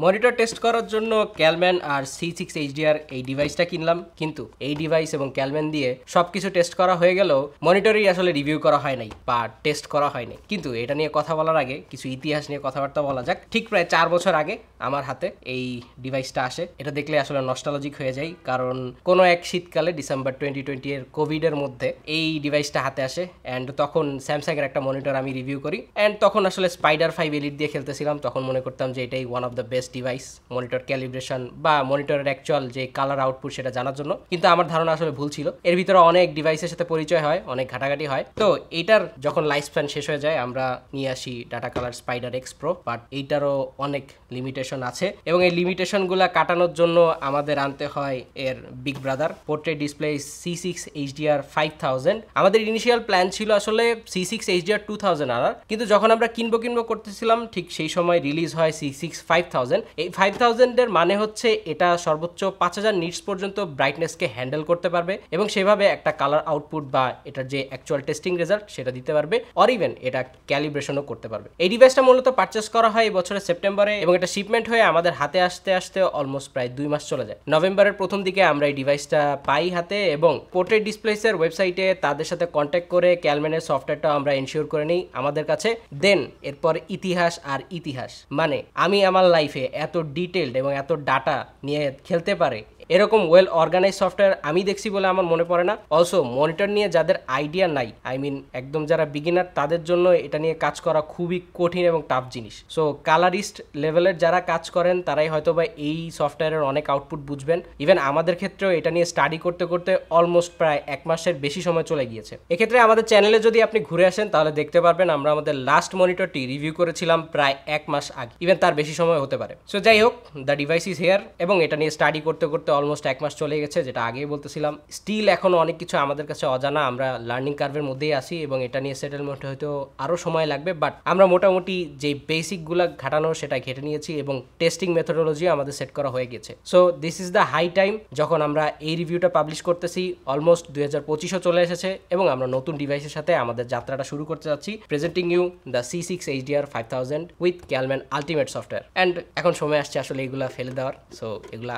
Monitor test করার জন্য Calman আর C6 HDR এই ডিভাইসটা কিনলাম, কিন্তু এই ডিভাইস এবং ক্যালম্যান দিয়ে সবকিছু টেস্ট করা হয়ে গেলেও মনিটরই আসলে রিভিউ করা হয় নাই বা টেস্ট করা হয়নি। কিন্তু এটা নিয়ে কথা বলার আগে কিছু ইতিহাস নিয়ে কথাবার্তা বলা যাক। ঠিক প্রায় 4 বছর আগে আমার হাতে এই ডিভাইসটা আসে। এটা দেখলে আসলে নস্টালজিক হয়ে যায়, কারণ কোনো এক শীতকালে ডিসেম্বর 2020 এর কোভিডের মধ্যে এই ডিভাইসটা হাতে আসে। অ্যান্ড তখন স্যামসাংয়ের একটা মনিটর আমি রিভিউ করি, অ্যান্ড তখন আসলে স্পাইডার 5 এলিট দিয়ে খেলতেছিলাম। তখন মনে করতাম যে এটাই one of the best device monitor calibration বা মনিটরের অ্যাকচুয়াল যে কালার আউটপুট সেটা জানার জন্য। কিন্তু আমার ধারণা আসলে ভুল ছিল। এর ভিতরে অনেক ডিভাইসের সাথে পরিচয় হয়, অনেক ঘাটাঘাটি হয়। তো এইটার যখন লাইফ স্প্যান শেষ হয়ে যায় আমরা নিয়ে আসি Datacolor Spyder X Pro, but এইটারও অনেক লিমিটেশন আছে এবং এই লিমিটেশনগুলো কাটানোর জন্য আমাদের আনতে হয় এর big brother portrait display C6 HDR 5000। আমাদের ইনিশিয়াল প্ল্যান ছিল আসলে C6 HDR 2000 আনার, কিন্তু যখন আমরা কিনবো করতেছিলাম ঠিক সেই সময় রিলিজ হয় C6 5000। এই 5000 এর মানে হচ্ছে এটা সর্বোচ্চ 5000 নিটস পর্যন্ত ব্রাইটনেসকে হ্যান্ডেল করতে পারবে এবং সেভাবে একটা কালার আউটপুট বা এটার যে অ্যাকচুয়াল টেস্টিং রেজাল্ট সেটা দিতে পারবে, অর ইভেন এটা ক্যালিব্রেশনও করতে পারবে। এই ডিভাইসটা মূলত পারচেস করা হয় এই বছরের সেপ্টেম্বরে এবং এটা শিপমেন্ট হয়ে আমাদের হাতে আসতে আসতে অলমোস্ট প্রায় 2 মাস চলে যায়। নভেম্বরের প্রথম দিকে আমরা এই ডিভাইসটা পাই হাতে এবং পোর্ট্রেট ডিসপ্লেসের ওয়েবসাইটে তাদের সাথে কন্ট্যাক্ট করে ক্যালম্যানের সফটওয়্যারটা আমরা এনশিওর করে নিই আমাদের কাছে। দেন এরপর ইতিহাস আর ইতিহাস, মানে আমি আমার লাইফে এত ডিটেলড এবং এত ডাটা নিয়ে খেলতে পারে এরকম ওয়েল অর্গানাইজ সফটওয়্যার আমি দেখছি বলে আমার মনে পড়ে না। অলসো মনিটর নিয়ে যাদের আইডিয়া নাই, আই মিন একদম যারা বিগিনার, তাদের জন্য এটা নিয়ে কাজ করা খুবই কঠিন এবং টাফ জিনিস। সো কালারিস্ট লেভেলের যারা কাজ করেন তারাই হয়তো বা এই সফটওয়্যারের অনেক আউটপুট বুঝবেন। ইভেন আমাদের ক্ষেত্রেও এটা নিয়ে স্টাডি করতে করতে অলমোস্ট প্রায় 1 মাসের বেশি সময় চলে গিয়েছে। এক্ষেত্রে আমাদের চ্যানেলে যদি আপনি ঘুরে আসেন তাহলে দেখতে পারবেন আমরা আমাদের লাস্ট মনিটরটি রিভিউ করেছিলাম প্রায় 1 মাস আগে, ইভেন তার বেশি সময় হতে পারে। সো যাই হোক, দ্য ডিভাইস ইজ হিয়ার এবং এটা নিয়ে স্টাডি করতে করতে অলমোস্ট 1 মাস চলে গেছে, যেটা আগেই বলতেছিলাম। স্টিল এখনো অনেক কিছু আমাদের কাছে অজানা, আমরা লার্নিং কার্ভের মধ্যেই আছি এবং এটা নিয়ে সেটেলমেন্ট হয়তো আরো সময় লাগবে, বাট আমরা মোটামুটি যে বেসিকগুলো ঘাটানো সেটা ঘেটে নিয়েছি এবং টেস্টিং মেথোডোলজি আমাদের সেট করা হয়ে গেছে। So this is the high time যখন আমরা এই রিভিউটা পাবলিশ করতেছি। অলমোস্ট 2025 চলে এসেছে এবং আমরা নতুন ডিভাইসের সাথে আমাদের যাত্রাটা শুরু করতে যাচ্ছি। Presenting you the C6 HDR 5000 with Calman ultimate software. And এখন সময় আসছে আসলে এগুলা ফেলে দেওয়ার। সো এগুলা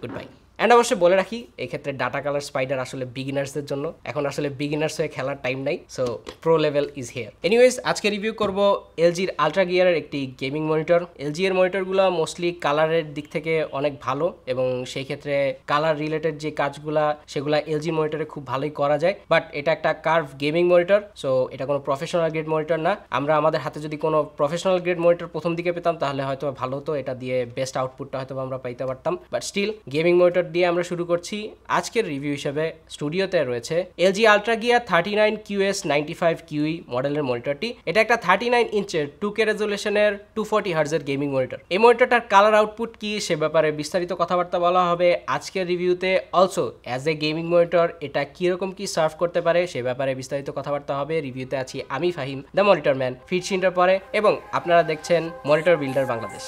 গুডবাই। অ্যান্ড অবশ্যই বলে রাখি, এই ক্ষেত্রে ডাটা কালার স্পাইডার আসলে বিগিনার্সদের জন্য, এখন আসলে বিগিনার্স হয়ে খেলার টাইম নাই। So pro level is here. Anyways, আজকে রিভিউ করব LGর আলট্রা গিয়ারের একটি গেমিং মনিটর। LG এর মনিটরগুলো মোস্টলি কালারের দিক থেকে অনেক ভালো এবং সেই ক্ষেত্রে কালার রিলেটেড যে কাজগুলা সেগুলা LG মনিটরে খুব ভালোই করা যায়, বাট এটা একটা কার্ভ গেমিং মনিটর। সো এটা কোনো প্রফেশনাল গ্রেড মনিটর না। আমরা আমাদের হাতে যদি কোনো প্রফেশনাল গ্রেড মনিটর প্রথম দিকে পেতাম তাহলে হয়তো ভালো হতো, এটা দিয়ে বেস্ট আউটপুটটা হয়তো আমরা পাইতে পারতাম, বাট স্টিল গেমিং মনিটর দিয়ে আমরা শুরু করছি। আজকের রিভিউ হিসেবে স্টুডিওতে রয়েছে LG আলট্রা গিয়ার 39QS95QE মডেলের মনিটরটি। এটা একটা 39 ইঞ্চের 2K রেজুলেশনের 240 হার্জের গেমিং মনিটর। এই মনিটরটার কালার আউটপুট কি সে ব্যাপারে বিস্তারিত কথাবার্তা বলা হবে আজকের রিভিউতে। Also as a gaming monitor এটা কিরকম কি সার্ভ করতে পারে সে ব্যাপারে বিস্তারিত কথাবার্তা হবে। রিভিউতে আছি আমি ফাহিম, দ্য মনিটর ম্যান, ফিটশিন্টার পরে, এবং আপনারা দেখছেন মনিটর বিল্ডার বাংলাদেশ।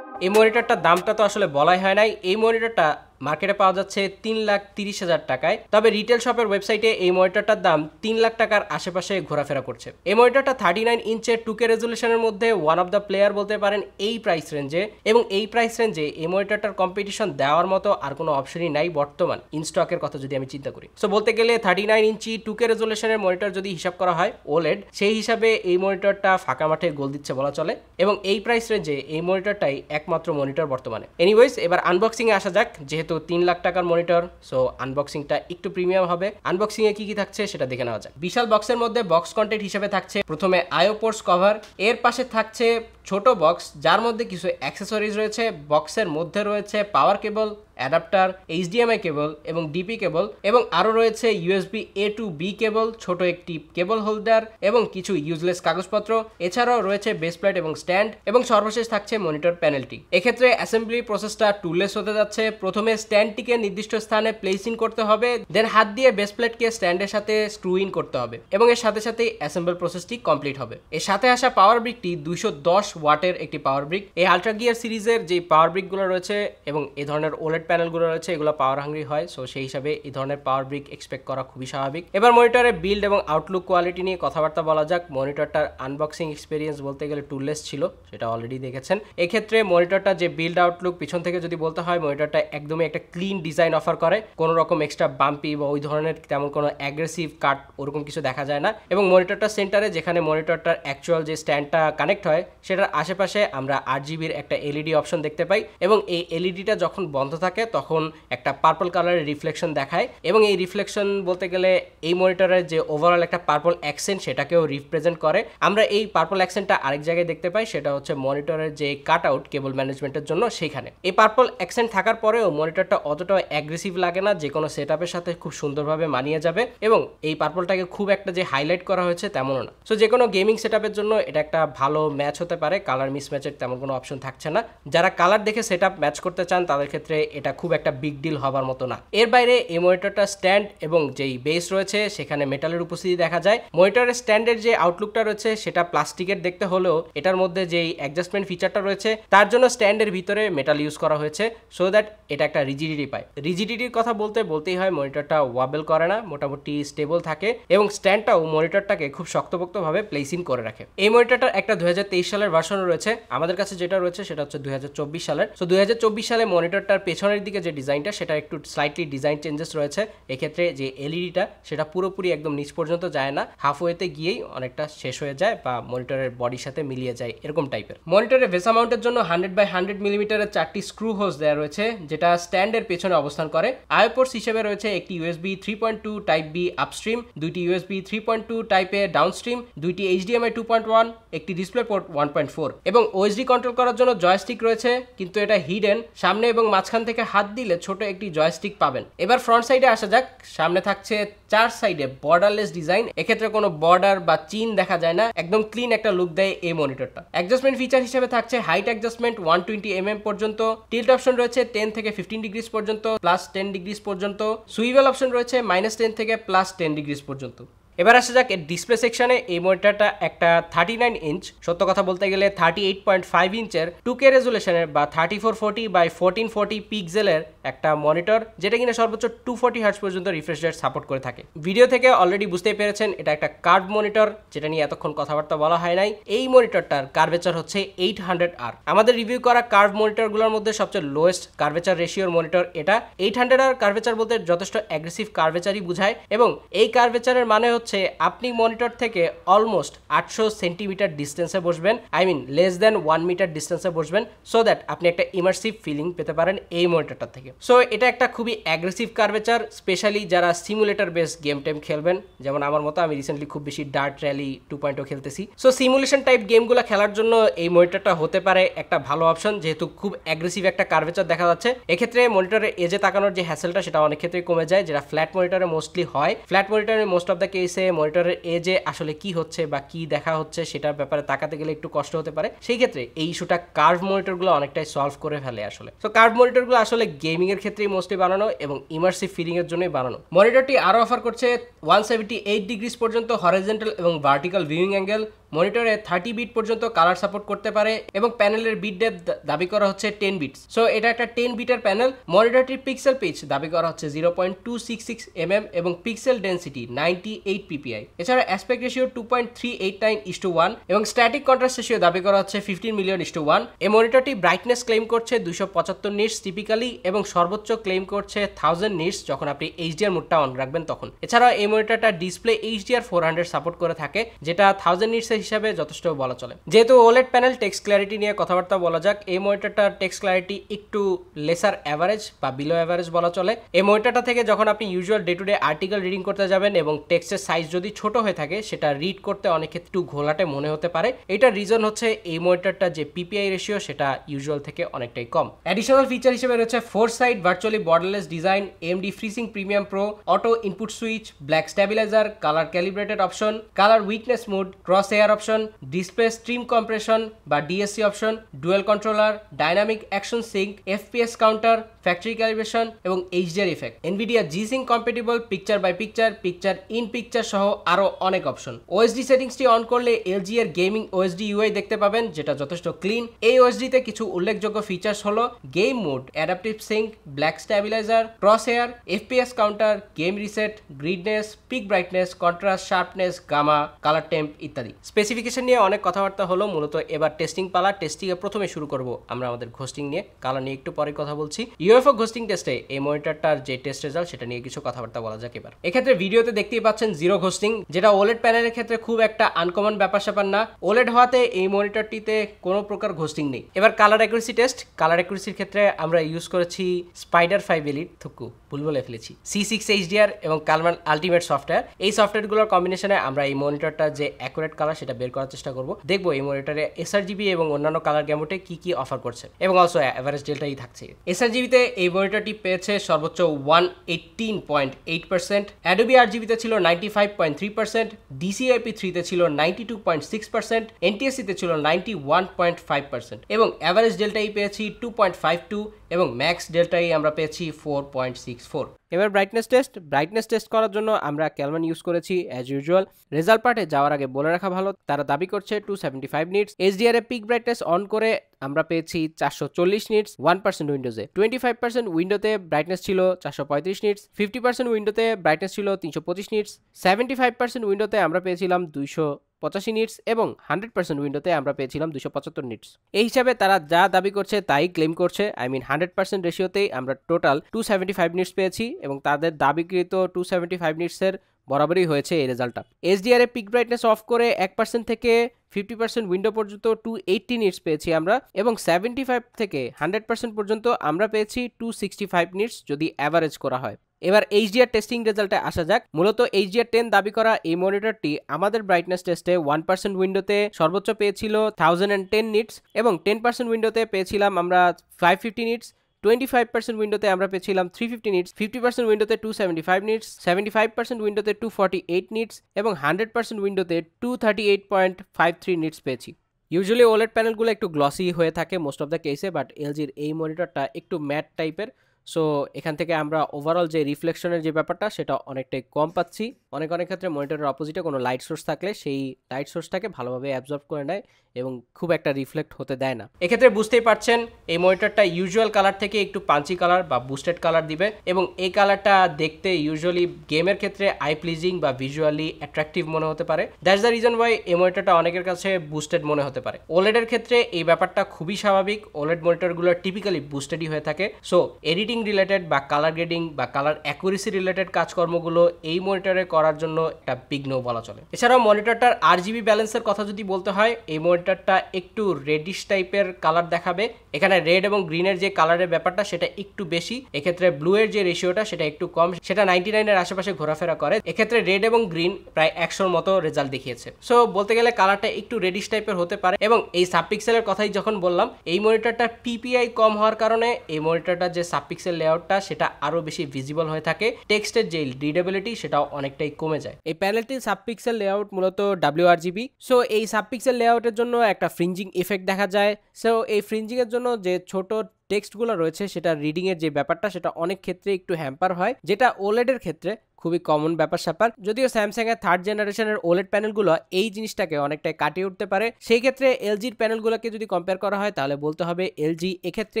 এই মনিটরটার দামটা তো আসলে বলাই হয় নাই। এই মনিটরটা মার্কেটে পাওয়া যাচ্ছে 3,30,000 টাকায়, তবে রিটেল শপের ওয়েবসাইটে এই মনিটরটার দাম 3 লাখ টাকার আশেপাশে ঘোরাফেরা করছে। এই মনিটরটা 39 ইঞ্চের 2K রেজুলেশনের মধ্যে ওয়ান অফ দ্য প্লেয়ার বলতে পারেন এই প্রাইস রেঞ্জে, এবং এই প্রাইস রেঞ্জে এই মনিটরটার কম্পিটিশন দেওয়ার মতো আর কোনো অপশনই নাই বর্তমান ইনস্টকের কথা যদি আমি চিন্তা করি। সো বলতে গেলে 39 ইঞ্চি 2K রেজুলেশনের মনিটর যদি হিসাব করা হয় OLED, সেই হিসাবে এই মনিটরটা ফাঁকা মাঠে গোল দিচ্ছে বলা চলে, এবং এই প্রাইস রেঞ্জে এই মনিটরটাই একমাত্র মনিটর বর্তমানে। এনিওয়েজ, এবার আনবক্সিং এ আসা যাক। যেহেতু 3 লাখ টাকার মনিটর, সো আনবক্সিংটা একটু প্রিমিয়াম হবে। আনবক্সিং এ কি কি থাকছে সেটা দেখে নেওয়া যাক। বিশাল বক্সের মধ্যে বক্স কন্টেন্ট হিসেবে থাকছে প্রথমে আইও পোর্টস কভার, এর পাশে থাকছে ছোট বক্স যার মধ্যে কিছু অ্যাক্সেসরিজ রয়েছে। বক্সের মধ্যে রয়েছে পাওয়ার কেবল, অ্যাডাপ্টার, HDMI কেবল এবং ডিপি কেবল, এবং আরও রয়েছে USB A to B কেবল, ছোট একটি কেবল হোল্ডার এবং কিছু ইউজলেস কাগজপত্র। এছাড়াও রয়েছে বেস প্লেট এবং স্ট্যান্ড, এবং সর্বশেষ থাকছে মনিটর প্যানেলটি। এক্ষেত্রে অ্যাসেম্বলি প্রসেসটা টুললেস হতে যাচ্ছে। প্রথমে স্ট্যান্ডটিকে নির্দিষ্ট স্থানে প্লেস ইন করতে হবে, দেন হাত দিয়ে বেস প্লেটকে স্ট্যান্ডের সাথে স্ক্রু ইন করতে হবে, এবং এর সাথে সাথেই অ্যাসেম্বল প্রসেসটি কমপ্লিট হবে। এর সাথে আসা পাওয়ার ব্রিকটি 210 ওয়াটের একটি পাওয়ার ব্রিক। এই আলট্রা গিয়ার সিরিজের যে পাওয়ার ব্রিকগুলো রয়েছে এবং এই ধরনের ওলেড প্যানেলগুলো রয়েছে, এগুলো পাওয়ার হাংরি হয়, সো সেই হিসাবে এই ধরনের পাওয়ার ব্রিক এক্সপেক্ট করা খুবই স্বাভাবিক। এবার মনিটরের বিল্ড এবং আউটলুক কোয়ালিটি নিয়ে কথাবার্তা বলা যাক। মনিটরটার আনবক্সিং এক্সপিরিয়েন্স বলতে গেলে টুললেস ছিল, সেটা অলরেডি দেখেছেন। এক্ষেত্রে মনিটরটা যে বিল্ড আউটলুক পিছন থেকে যদি বলতে হয়, মনিটরটা একদমই একটা ক্লিন ডিজাইন অফার করে। কোনো রকম এক্সট্রা বাম্পি বা ওই ধরনের তেমন কোনো অ্যাগ্রেসিভ কাট ওরকম কিছু দেখা যায় না। এবং মনিটরটা সেন্টারে, যেখানে মনিটরটার অ্যাকচুয়াল যে স্ট্যান্ডটা কানেক্ট হয়, সেটার আশেপাশে আমরা 8GB একটা LED অপশন দেখতে পাই, এবং এই এলইডিটা যখন বন্ধ থাকে তখন একটা পার্পল কালারের রিফ্লেকশন দেখায়, এবং এই রিফ্লেকশন বলতে গেলে এই মনিটরের যে ওভারঅল একটা পার্পল অ্যাকসেন্ট সেটাকেও রিপ্রেজেন্ট করে। আমরা এই পার্পল অ্যাকসেন্টটা আরেক জায়গায় দেখতে পাই, সেটা হচ্ছে মনিটরের যে কাট আউট কেবল ম্যানেজমেন্টের জন্য সেইখানে। এই পার্পল অ্যাকসেন্ট থাকার পরেও মনিটরটা অতটাও অ্যাগ্রেসিভ লাগে না, যে কোনো সেটআপের সাথে খুব সুন্দরভাবে মানিয়ে যাবে, এবং এই পার্পলটাকে খুব একটা যে হাইলাইট করা হয়েছে তেমনও না। সো যে কোনো গেমিং সেটআপের জন্য এটা একটা ভালো ম্যাচ হতে পারে। কালার মিসম্যাচের তেমন কোনো অপশন থাকছে না। যারা কালার দেখে সেটআপ ম্যাচ করতে চান তাদের ক্ষেত্রে এটা খুব একটা বিগ ডিল হবার মতো না। এর বাইরে এই মনিটরটা স্ট্যান্ড এবং যেই বেস রয়েছে সেখানে মেটালের উপস্থিতি দেখা যায়। মনিটরের স্ট্যান্ডের যে আউটলুকটা রয়েছে সেটা প্লাস্টিকের দেখতে হলেও এটার মধ্যে যেই অ্যাডজাস্টমেন্ট ফিচারটা রয়েছে তার জন্য স্ট্যান্ডের ভিতরে মেটাল ইউজ করা হয়েছে, সো দ্যাট এটা একটা রিজিডিটি পায়। রিজিডিটির কথা বলতেই হয়, মনিটরটা ওয়াবেল করে না, মোটামুটি স্টেবল থাকে, এবং স্ট্যান্ডটাও মনিটরটাকে খুব শক্তপোক্তভাবে প্লেস ইন করে রাখে। এই মনিটরটার একটা 2023 সালের ভার্সন রয়েছে। আমাদের কাছে যেটা রয়েছে সেটা হচ্ছে 2024 সালের। সো 2024 সালে মনিটরটার পেছনের দিকে যে ডিজাইনটা সেটা একটু স্লাইটলি ডিজাইন চেঞ্জেস রয়েছে। এক্ষেত্রে যে এলইডিটা সেটা পুরোপুরি একদম নিচ পর্যন্ত যায় না, হাফওয়েতে গিয়েই অনেকটা শেষ হয়ে যায় বা মনিটরের বডির সাথে মিলিয়ে যায়, এরকম টাইপের। মনিটরের ভেসা মাউন্টের জন্য 100x100 মিলিমিটারের 4টি স্ক্রু হোজ দেওয়া রয়েছে, যেটা স্ট্যান্ডের পেছনে অবস্থান করে। আইও পোর্টস হিসেবে রয়েছে একটি USB 3.2 টাইপ বি আপস্ট্রিম, দুইটি USB 3.2 টাইপে ডাউনস্ট্রিম, দুইটি HDMI 2.1, একটি ডিসপ্লে পোর্ট 1.4, এবং OSD কন্ট্রোল করার জন্য জয়স্টিক রয়েছে, কিন্তু এটা হিডেন। সামনে এবং মাঝখান থেকে হাত দিলে ছোট একটি জয়স্টিক পাবেন। এবার ফ্রন্ট সাইডে আসা যাক। সামনে থাকছে 4 সাইডে বর্ডারলেস ডিজাইন। এক্ষেত্রে কোনো বর্ডার বা চিন দেখা যায় না, একদম ক্লিন একটা লুক দেয় এই মনিটরটা। অ্যাডজাস্টমেন্ট ফিচার হিসেবে থাকছে হাইট অ্যাডজাস্টমেন্ট 120mm পর্যন্ত, টিল্ট অপশন রয়েছে 10 থেকে 15 ডিগ্রিজ পর্যন্ত, +10 ডিগ্রিজ পর্যন্ত, সুইভেল অপশন রয়েছে -10 থেকে +10 ডিগ্রিজ পর্যন্ত। এবার আসা যাক এর ডিসপ্লে সেকশনে। এই মনিটরটা একটা 39 ইঞ্চ, সত্য কথা বলতে গেলে 38.5 ইঞ্চের 2K রেজুলেশনের বা 3440x1440 পিক্সেলের একটা মনিটর, যেটা কিনা সর্বোচ্চ 240 হার্টজ পর্যন্ত রিফ্রেশ রেট সাপোর্ট করে থাকে। ভিডিও থেকে অলরেডি বুঝতেই পেরেছেন এটা একটা কার্ভ মনিটর, যেটা নিয়ে এতক্ষণ কথাবার্তা বলা হয় নাই। এই মনিটরটার কার্ভেচার হচ্ছে 800R। আমাদের রিভিউ করা কার্ভ মনিটরগুলোর মধ্যে সবচেয়ে লোয়েস্ট কার্ভেচার রেশিওর মনিটর এটা। 800R কার্ভেচার বলতে যথেষ্ট অ্যাগ্রেসিভ কার্ভেচারই বুঝায়, এবং এই কার্ভেচারের মানে হচ্ছে আপনি মনিটর থেকে অলমোস্ট 800 সেন্টিমিটার ডিস্টেন্সে বসবেন, I mean less than 1 metre ডিস্টেন্সে বসবেন, সো দ্যাট আপনি একটা ইমার্সিভ ফিলিং পেতে পারেন এই মনিটরটা থেকে। সো এটা একটা খুবই অ্যাগ্রেসিভ কার্ভেচার, স্পেশালি যারা সিমুলেটর বেস গেম টাইম খেলবেন, যেমন আমার মতো। আমি রিসেন্টলি খুব বেশি ডার্ট র্যালি 2.0 খেলতেছি। সো সিমুলেশন টাইপ গেমগুলো খেলার জন্য এই মনিটরটা হতে পারে একটা ভালো অপশন, যেহেতু খুব অ্যাগ্রেসিভ একটা কার্ভেচার দেখা যাচ্ছে। এক্ষেত্রে মনিটরের এজে তাকানোর যে হ্যাসেলটা সেটা অনেক ক্ষেত্রেই কমে যায়, যেটা ফ্ল্যাট মনিটরে মোস্টলি হয়। ফ্ল্যাট মনিটরে মোস্ট অফ দ্য কেসে মনিটরের এজে আসলে কি হচ্ছে বা কি দেখা হচ্ছে সেটার ব্যাপারে তাকাতে গেলে একটু কষ্ট হতে পারে। সেই ক্ষেত্রে এই ইস্যুটা কার্ভ মনিটরগুলো অনেকটাই সলভ করে ফেলে আসলে। তো কার্ভ মনিটরগুলো আসলে গেমিং এর ক্ষেত্রেই মোস্টলি বানানো এবং ইমার্সিভ ফিলিং এর জন্যই বানানো। মনিটরটি আরো অফার করছে 178 ডিগ্রিজ পর্যন্ত হরিজন্টাল এবং ভার্টিক্যাল ভিউইং অ্যাঙ্গেল। মনিটরে 30 বিট পর্যন্ত কালার সাপোর্ট করতে পারে, এবং প্যানেলের বিট ডেপথ দাবি করা হচ্ছে 10 বিটস। সো এটা একটা 10 বিটের প্যানেল। মনিটরটির পিক্সেল পিচ দাবি করা হচ্ছে 0.266 mm এবং পিক্সেল ডেন্সিটি 98 ppi। এছাড়া অ্যাসপেক্ট রেশিও 2.389:1 এবং স্ট্যাটিক কন্ট্রাস্ট রেশিও দাবি করা হচ্ছে 15 মিলিয়ন:1। এই মনিটরটি ব্রাইটনেস ক্লেম করছে 275 নিটস টিপিক্যালি, এবং সর্বোচ্চ ক্লেম করছে 1000 নিটস যখন আপনি HDR মোডটা অন রাখবেন তখন। এছাড়া এই মনিটরটা ডিসপ্লে HDR 400 সাপোর্ট করে থাকে, যেটা 1000 নিটসের হিসাবে যথেষ্ট বলা চলে। যেহেতু ওলেড প্যানেল, টেক্সট ক্ল্যারিটি নিয়ে কথাবার্তা বলা যাক। এই মনিটরটার টেক্সট ক্ল্যারিটি একটু লেসার অ্যাভারেজ বা বিলো অ্যাভারেজ বলা চলে। এই মনিটরটা থেকে যখন আপনি usual day to day article reading করতে যাবেন এবং টেক্সটের সাইজ যদি ছোট হয়ে থাকে, সেটা রিড করতে অনেক ক্ষেত্রে একটু ঘোলাটে মনে হতে পারে। এটার রিজন হচ্ছে এই মনিটরটা যে পিপিআই রেশিও সেটা ইউজুয়াল থেকে অনেকটাই কম। অ্যাডিশনাল ফিচার হিসেবে রয়েছে 4 side virtually borderless design, AMD FreeSync premium pro, auto input switch, black stabilizer, colour calibrated option, colour weakness mode, crosshair option, display stream compression বা DSC option, dual controller, dynamic action sync, FPS counter, factory calibration এবং HDR effect, NVIDIA G-Sync compatible picture by picture, picture in picture সহ আরো অনেক অপশন। OSD সেটিংসটি on করলে LG এর gaming OSD UI দেখতে পাবেন, যেটা যথেষ্ট ক্লিন। এই OSD তে কিছু উল্লেখযোগ্য ফিচার্স হলো game mode, adaptive sync, black stabiliser, crosshair, FPS counter, game reset, গ্রিডনেস, peak brightness, contrast, sharpness, gamma, colour temp ইত্যাদি। স্পেসিফিকেশন নিয়ে অনেক কথাবার্তা হলো, মূলত এবার টেস্টিং পালা। টেস্টিং এ প্রথমে শুরু করব আমরা আমাদের ঘোস্টিং নিয়ে, কালার নিয়ে একটু পরে কথা বলছি। UFO ঘোস্টিং টেস্টে এই মনিটরটার যে টেস্ট রেজাল্ট সেটা নিয়ে কিছু কথাবার্তা বলা যাক এবার। এক্ষেত্রে ভিডিওতে দেখতেই পাচ্ছেন জিরো ঘোস্টিং, যেটা ওলেড প্যানেলের ক্ষেত্রে খুব একটা আনকমন ব্যাপার স্যাপার না। ওলেড হওয়াতে এই মনিটরটিতে কোনো প্রকার ঘোস্টিং নেই। এবার কালার অ্যাকুরেসি টেস্ট। কালার অ্যাকুরেসির ক্ষেত্রে আমরা ইউজ করেছি স্পাইডার 5 এলিট, থুকু ভুল বলে ফেলেছি, C6 HDR এবং কালমান আলটিমেট সফটওয়্যার। এই সফটওয়্যারগুলোর কম্বিনেশনে আমরা এই মনিটরটা যে অ্যাকুরেট কালার সেটা বের করার চেষ্টা করব। দেখবো এই মনিটরে sRGB এবং অন্যান্য কালার গ্যামুটে কি কি অফার করছে এবং অলসো এভারেজ ডেল্টাই থাকছে। sRGB তে এই মনিটরটি পেয়েছে সর্বোচ্চ 118.8%, Adobe RGB তে ছিল 95.3%, DCI-P3 তে ছিল 92.6%, NTSC তে ছিল 91.5% এবং এভারেজ ডেল্টাই পেয়েছি 2.52 এবং ম্যাক্স ডেল্টাই আমরা পেয়েছি 4.64। এবার ব্রাইটনেস টেস্ট করার জন্য আমরা ক্যালমান ইউজ করেছি অ্যাজ ইউজুয়াল। রেজাল্ট পার্টে যাওয়ার আগে বলে রাখা ভালো, তারা দাবি করছে 275 nits. HDR A pick brightness on করে আমরা পেয়েছি 440 নিটস 1% উইন্ডোজে, 25% উইন্ডোতে ব্রাইটনেস ছিল 435 নিটস, 50% উইন্ডোতে ব্রাইটনেস ছিল 325 নিটস, 75% উইন্ডোতে আমরা পেয়েছিলাম 285 নিটস এবং 100% উইন্ডোতে আমরা পেয়েছিলাম 275 নিটস। এই হিসাবে তারা যা দাবি করছে তাই ক্লেম করছে। 100% রেশিওতেই আমরা টোটাল 275 নিটস পেয়েছি এবং তাদের দাবিকৃত 275 নিটসের বরাবরই হয়েছে এই রেজাল্টটা। HDR A pick brightness of করে 1% থেকে 50% উইন্ডো পর্যন্ত 280 নিটস পেয়েছি আমরা এবং 75 থেকে 100% পর্যন্ত আমরা পেয়েছি 265 নিটস যদি অ্যাভারেজ করা হয়। এবার HDR টেস্টিং রেজাল্টে আসা যাক। মূলত HDR10 দাবি করা এই মনিটরটি আমাদের ব্রাইটনেস টেস্টে 1% উইন্ডোতে সর্বোচ্চ পেয়েছিল 1010 নিটস এবং 10% উইন্ডোতে পেয়েছিলাম আমরা 550 নিটস, 25% উইন্ডোতে আমরা পেয়েছিলাম 350 নিটস, 50% উইন্ডোতে 275 নিটস, 75% উইন্ডোতে 248 নিটস এবং 100% উইন্ডোতে 238.53 নিটস পেয়েছি। ইউজুয়ালি ওলেড প্যানেলগুলো একটু গ্লসি হয়ে থাকে মোস্ট অফ দ্য কেসে, বাট এলজির এই মনিটরটা একটু ম্যাট টাইপের। সো এখান থেকে আমরা ওভারঅল যে রিফ্লেকশনের যে ব্যাপারটা সেটা অনেকটাই কম পাচ্ছি। অনেক ক্ষেত্রে মনিটরের অপোজিটে কোনো লাইট সোর্স থাকলে সেই লাইট সোর্সটাকে ভালোভাবে অ্যাবজর্ব করে নেয় এবং খুব একটা রিফ্লেক্ট হতে দেয় না। এক্ষেত্রে বুঝতেই পারছেন এই মনিটরটা ইউজুয়াল কালার থেকে একটু পাঞ্চি কালার বা বুস্টেড কালার দিবে এবং এই কালারটা দেখতে ইউজুয়ালি গেমের ক্ষেত্রে আই প্লিজিং বা ভিজুয়ালি অ্যাট্রাকটিভ মনে হতে পারে। দ্যাটস দ্য রিজন ওয়াই এই মনিটরটা অনেকের কাছে বুস্টেড মনে হতে পারে। ওলেডের ক্ষেত্রে এই ব্যাপারটা খুবই স্বাভাবিক। ওলেড মনিটরগুলো টিপিক্যালি বুস্টেডই হয়ে থাকে। সো এডিটিং রিলেটেড বা কালার গ্রেডিং বা কালার অ্যাকুরেসি রিলেটেড কাজকর্মগুলো এই মনিটরে করার জন্য একটা বিঘ্ন বলা চলে। এছাড়াও মনিটরটার RGB ব্যালেন্সের কথা যদি বলতে হয়, এই মনিটরটা একটু রেডিশ টাইপের কালার দেখাবে। এখানে রেড এবং গ্রিনের যে কালারের ব্যাপারটা সেটা একটু বেশি, এক্ষেত্রে ব্লু এর যে রেশিওটা সেটা একটু কম, সেটা 99 এর আশেপাশে ঘোরাফেরা করে। এক্ষেত্রে রেড এবং গ্রিন প্রায় 100-র মতো রেজাল্ট দেখিয়েছে। সো বলতে গেলে কালারটা একটু রেডিশ টাইপের হতে পারে। এবং এই সাবপিক্সেলের কথাই যখন বললাম, এই মনিটরটার PPI কম হওয়ার কারণে এই মনিটরটার যে সাবপিক্সেল লেআউটটা সেটা আরো বেশি ভিজিবল হয়ে থাকে। টেক্সটের যে রিডেবিলিটি সেটাও অনেকটাই কমে যায়। এই প্যানেলটির সাবপিক্সেল লেআউট মূলত WRGB। সো এই সাবপিক্সেল লেআউটের জন্য একটা ফ্রিঞ্জিং ইফেক্ট দেখা যায়। সো এই ফ্রিঞ্জিং এর জন্য যে ছোট টেক্সটগুলো রয়েছে সেটা রিডিং এর যে ব্যাপারটা সেটা অনেক ক্ষেত্রে একটু হ্যাম্পার হয়, যেটা ওলেডের ক্ষেত্রে খুবই কমন ব্যাপার স্যাপার। যদিও স্যামসাং এর 3rd জেনারেশনের ওলেড প্যানেলগুলো এই জিনিসটাকে অনেকটাই কাটিয়ে উঠতে পারে। সেই ক্ষেত্রে এলজির প্যানেলগুলোকে যদি কম্পেয়ার করা হয় তাহলে বলতে হবে এলজি এক্ষেত্রে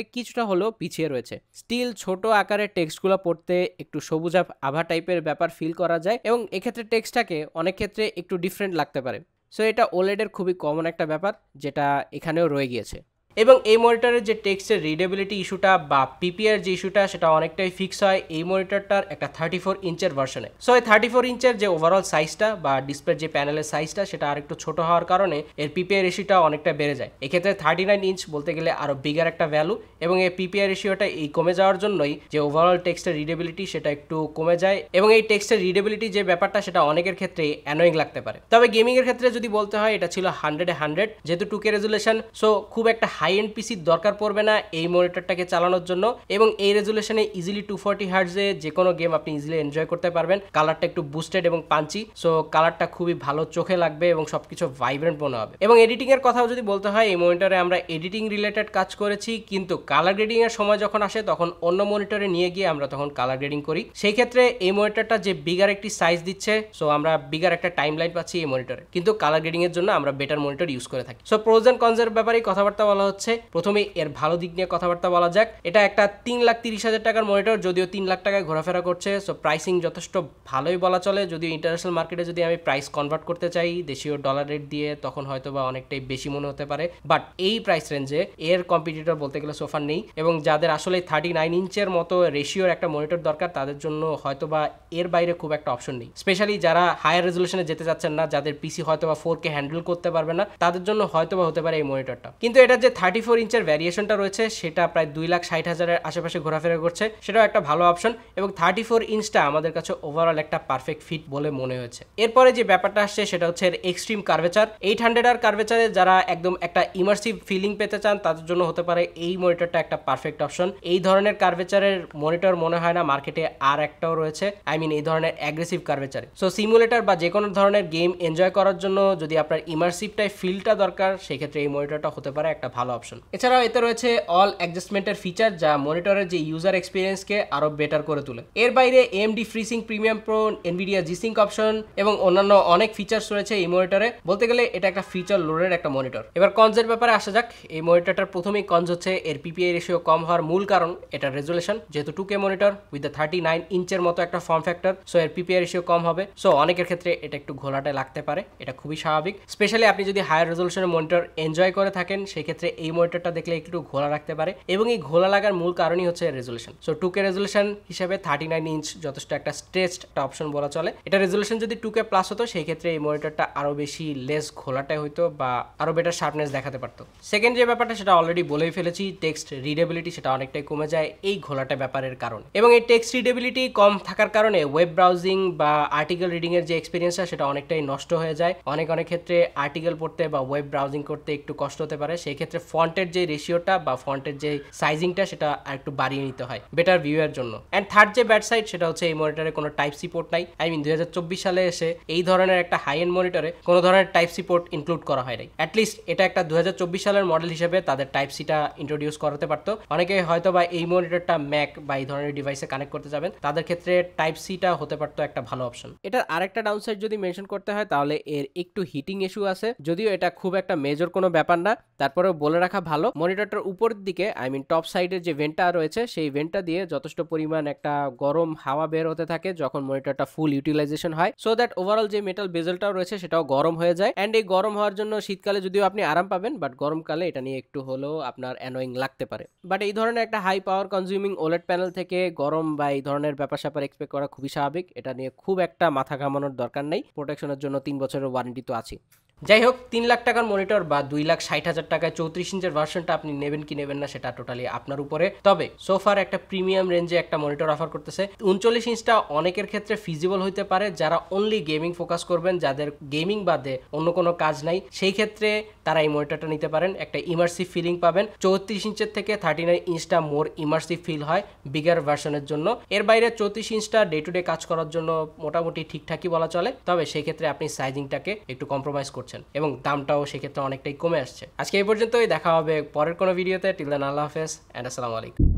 কিছুটা হলেও পিছিয়ে রয়েছে। স্টিল ছোট আকারের টেক্সটগুলো পড়তে একটু সবুজ আভা টাইপের ব্যাপার ফিল করা যায় এবং এক্ষেত্রে টেক্সটটাকে অনেক ক্ষেত্রে একটু ডিফারেন্ট লাগতে পারে। সো এটা ওলেডের খুবই কমন একটা ব্যাপার যেটা এখানেও রয়ে গিয়েছে। এবং এই মনিটরের যে টেক্সটের রিডেবিলিটি ইস্যুটা বা পিপিআর যে ইস্যুটা সেটা অনেকটাই ফিক্স হয় এই মনিটরটার একটা 34 ইঞ্চের ভার্সনে। সো এই 34 ইঞ্চের যে ওভারঅল সাইজটা বা ডিসপ্লের যে প্যানেলের সাইজটা সেটা আরেকটু ছোট হওয়ার কারণে এর পিপিআর রেশিওটা অনেকটা বেড়ে যায়। এক্ষেত্রে 39 ইঞ্চ বলতে গেলে আরো বিগার একটা ভ্যালু, এবং এই পিপিআর রেশিওটা এই কমে যাওয়ার জন্যই যে ওভারঅল টেক্সটের রিডেবিলিটি সেটা একটু কমে যায়, এবং এই টেক্সটের রিডেবিলিটি যে ব্যাপারটা সেটা অনেকের ক্ষেত্রে অ্যানোয়িং লাগতে পারে। তবে গেমিং এর ক্ষেত্রে যদি বলতে হয় এটা ছিল 100 যেহেতু 2K রেজুলেশন, সো খুব একটা হাই এন্ড পিসির দরকার পড়বে না এই মনিটরটাকে চালানোর জন্য, এবং এই রেজুলেশনে ইজিলি 240 হার্টজে যে কোনো গেম আপনি ইজিলি এনজয় করতে পারবেন। কালারটা একটু বুস্টেড এবং পাঞ্চি, সো কালারটা খুবই ভালো চোখে লাগবে এবং সবকিছু ভাইব্রেন্ট মনে হবে। এবং এডিটিং এর কথাও যদি বলতে হয় এই মনিটরে আমরা এডিটিং রিলেটেড কাজ করেছি, কিন্তু কালার গ্রেডিং এর সময় যখন আসে তখন অন্য মনিটরে নিয়ে গিয়ে আমরা তখন কালার গ্রেডিং করি। সেই ক্ষেত্রে এই মনিটরটা যে বিগার একটি সাইজ দিচ্ছে, সো আমরা বিগার একটা টাইম লাইন পাচ্ছি এই মনিটরে, কিন্তু কালার গ্রেডিং এর জন্য আমরা বেটার মনিটর ইউজ করে থাকি। সো প্রোজ এন্ড কনস এর ব্যাপারে কথাবার্তা বলা হচ্ছে। প্রথমে এর ভালো দিক নিয়ে কথাবার্তা বলা যাক। এটা একটা 3,30,000 টাকার মনিটর, যদিও 3 লাখ টাকায় ঘোরাফেরা করছে, সো প্রাইসিং যথেষ্ট ভালোই বলা চলে। যদিও ইন্টারন্যাশনাল মার্কেটে যদি আমি প্রাইস কনভার্ট করতে চাই দেশীয় ডলার রেট দিয়ে তখন হয়তো বা অনেকটাই বেশি মনে হতে পারে, বাট এই প্রাইস রেঞ্জে এর কম্পিটিটর বলতে গেলে সোফার নেই। এবং যাদের আসলে 39 ইঞ্চের মতো রেশিওর একটা মনিটর দরকার তাদের জন্য হয়তো বা এর বাইরে খুব একটা অপশন নেই, স্পেশালি যারা হায়ার রেজুলেশনে যেতে চাচ্ছেন না, যাদের পিসি হয়তো বা 4K হ্যান্ডেল করতে পারবে না, তাদের জন্য হয়তো বা হতে পারে এই মনিটরটা। কিন্তু এটা যে 34 ইঞ্চের ভ্যারিয়েশনটা রয়েছে সেটা প্রায় 2,60,000-এর আশেপাশে ঘোরাফেরা করছে, সেটাও একটা ভালো অপশন। এবং 34 ইঞ্চটা আমাদের কাছে ওভারঅল একটা পারফেক্ট ফিট বলে মনে হয়েছে। এরপরে যে ব্যাপারটা আসছে সেটা হচ্ছে এর এক্সট্রিম কার্ভেচার। 800 আর কার্ভেচারে যারা একদম একটা ইমার্সিভ ফিলিং পেতে চান তাদের জন্য হতে পারে এই মনিটরটা একটা পারফেক্ট অপশন। এই ধরনের কার্ভেচারের মনিটর মনে হয় না মার্কেটে আর একটাও রয়েছে, আই মিন এই ধরনের অ্যাগ্রেসিভ কার্ভেচারে। সো সিমুলেটর বা যে কোনো ধরনের গেম এনজয় করার জন্য যদি আপনার ইমার্সিভ টাইপ ফিলটা দরকার সেক্ষেত্রে এই মনিটরটা হতে পারে একটা ভালো অপশন। এছাড়াও এতে রয়েছে অল অ্যাডজাস্টমেন্টের ফিচার যা মনিটরের যে ইউজার এক্সপিরিয়েন্সকে আরো বেটার করে তোলে। এর বাইরে AMD FreeSync premium pro, NVIDIA G-Sync option এবং অন্যান্য অনেক ফিচার্স রয়েছে এই মনিটরে। বলতে গেলে এটা একটা ফিচার লোডের একটা মনিটর। এবার কনজের ব্যাপারে আসা যাক। এই মনিটরটার প্রথমেই কনজ হচ্ছে এর পিপিআই রেশিও কম হওয়ার মূল কারণ এটার রেজুলেশন, যেহেতু 2K মনিটর উইথ 39 ইঞ্চের মতো একটা ফর্ম ফ্যাক্টর, সো এর পিপিআই রেশিও কম হবে। সো অনেকের ক্ষেত্রে এটা একটু ঘোলাটে লাগতে পারে, এটা খুবই স্বাভাবিক। স্পেশালি আপনি যদি হায়ার রেজুলেশনের মনিটর এনজয় করে থাকেন সেক্ষেত্রে এই মনিটরটা দেখলে একটু ঘোলা রাখতে পারে, এবং এই ঘোলা লাগার মূল কারণই হচ্ছে রেজুলেশন। সো 2K রেজুলেশন হিসেবে 39 ইঞ্চ যথেষ্ট একটা স্ট্রেচড একটা অপশন বলা চলে। এটা রেজুলেশন যদি 2K প্লাস হতো সেই ক্ষেত্রে এই মনিটরটা আরো বেশি লেস ঘোলাটে হইতো বা আরো বেটার শার্পনেস দেখাতে পারতো। সেকেন্ড যে ব্যাপারটা সেটা অলরেডি বলেই ফেলেছি, টেক্সট রিডেবিলিটি সেটা অনেকটাই কমে যায় এই ঘোলাটে ব্যাপারের কারণে। এবং এই টেক্সট রিডেবিলিটি কম থাকার কারণে ওয়েব ব্রাউজিং বা আর্টিকেল রিডিং এর যে এক্সপিরিয়েন্সটা সেটা অনেকটাই নষ্ট হয়ে যায়। অনেক ক্ষেত্রে আর্টিকেল পড়তে বা ওয়েব ব্রাউজিং করতে একটু কষ্ট হতে পারে, সেই ক্ষেত্রে ফন্টের যে রেশিওটা বা ফন্টের যে সাইজিংটা সেটা আর একটু বাড়িয়ে নিতে হয় বেটার ভিউ এর জন্য। এন্ড থার্ড যে ব্যাড সাইড সেটা হচ্ছে এই মনিটরে কোনো টাইপ সি পোর্ট নাই। আই মিন 2024 সালে এসে এই ধরনের একটা হাই এন্ড মনিটরে কোনো ধরনের টাইপ সি পোর্ট ইনক্লুড করা হয় নাই। অ্যাটলিস্ট এটা একটা 2024 সালের মডেল হিসেবে তাদের টাইপ সিটা ইন্ট্রোডিউস করাতে পারতো। অনেকে হয়তো বা এই মনিটরটা ম্যাক বা এই ধরনের ডিভাইসে কানেক্ট করতে যাবেন তাদের ক্ষেত্রে টাইপ সিটা হতে পারতো একটা ভালো অপশন। এটার আরেকটা ডাউনসাইড যদি মেনশন করতে হয় তাহলে এর একটু হিটিং ইস্যু আছে, যদিও এটা খুব একটা মেজর কোনো ব্যাপার না, তারপরেও বলে রাখা ভালো। মনিটরটার উপরের দিকে আই মিন টপ সাইডের যে ভেন্টটা রয়েছে সেই ভেন্টটা দিয়ে যথেষ্ট পরিমাণ একটা গরম হাওয়া বের হতে থাকে যখন মনিটরটা ফুল ইউটিলাইজেশন হয়, সো দ্যাট ওভারঅল যে মেটাল বেজেলটাও রয়েছে সেটাও গরম হয়ে যায়। এন্ড এই গরম হওয়ার জন্য শীতকালে যদিও আপনি আরাম পাবেন, বাট গরমকালে এটা নিয়ে একটু হলেও আপনার অ্যানোয়িং লাগতে পারে। বাট এই ধরনের একটা high power consuming OLED panel থেকে গরম বা এই ধরনের ব্যাপার স্যাপার এক্সপেক্ট করা খুবই স্বাভাবিক। এটা নিয়ে খুব একটা মাথা ঘামানোর দরকার নেই, প্রোটেকশনের জন্য 3 বছরের ওয়ারেন্টি তো আছে। যাই হোক, 3 লাখ টাকার মনিটর বা 2,60,000 টাকায় 34 ইঞ্চের ভার্সনটা আপনি নেবেন কি নেবেন না সেটা টোটালি আপনার উপরে। তবে সোফার একটা প্রিমিয়াম রেঞ্জে একটা মনিটর অফার করতেছে। 39 ইঞ্চটা অনেকের ক্ষেত্রে ফিজিবল হইতে পারে যারা অনলি গেমিং ফোকাস করবেন, যাদের গেমিং বাদে অন্য কোনো কাজ নাই, সেই ক্ষেত্রে তারা এই মনিটরটা নিতে পারেন। একটা ইমার্সিভ ফিলিং পাবেন। 34 ইঞ্চের থেকে 39 ইঞ্চটা মোর ইমার্সিভ ফিল হয় বিগার ভার্সনের জন্য। এর বাইরে 34 ইঞ্চটা ডে টু ডে কাজ করার জন্য মোটামুটি ঠিকঠাকই বলা চলে, তবে সেই ক্ষেত্রে আপনি সাইজিংটাকে একটু কম্প্রোমাইজ করছেন এবং দামটাও সেক্ষেত্রে অনেকটাই কমে আসছে। আজকে এই পর্যন্তই, দেখা হবে পরের কোনো ভিডিওতে। টিল দেন আল্লাহ হাফেজ এন্ড আসসালামু আলাইকুম।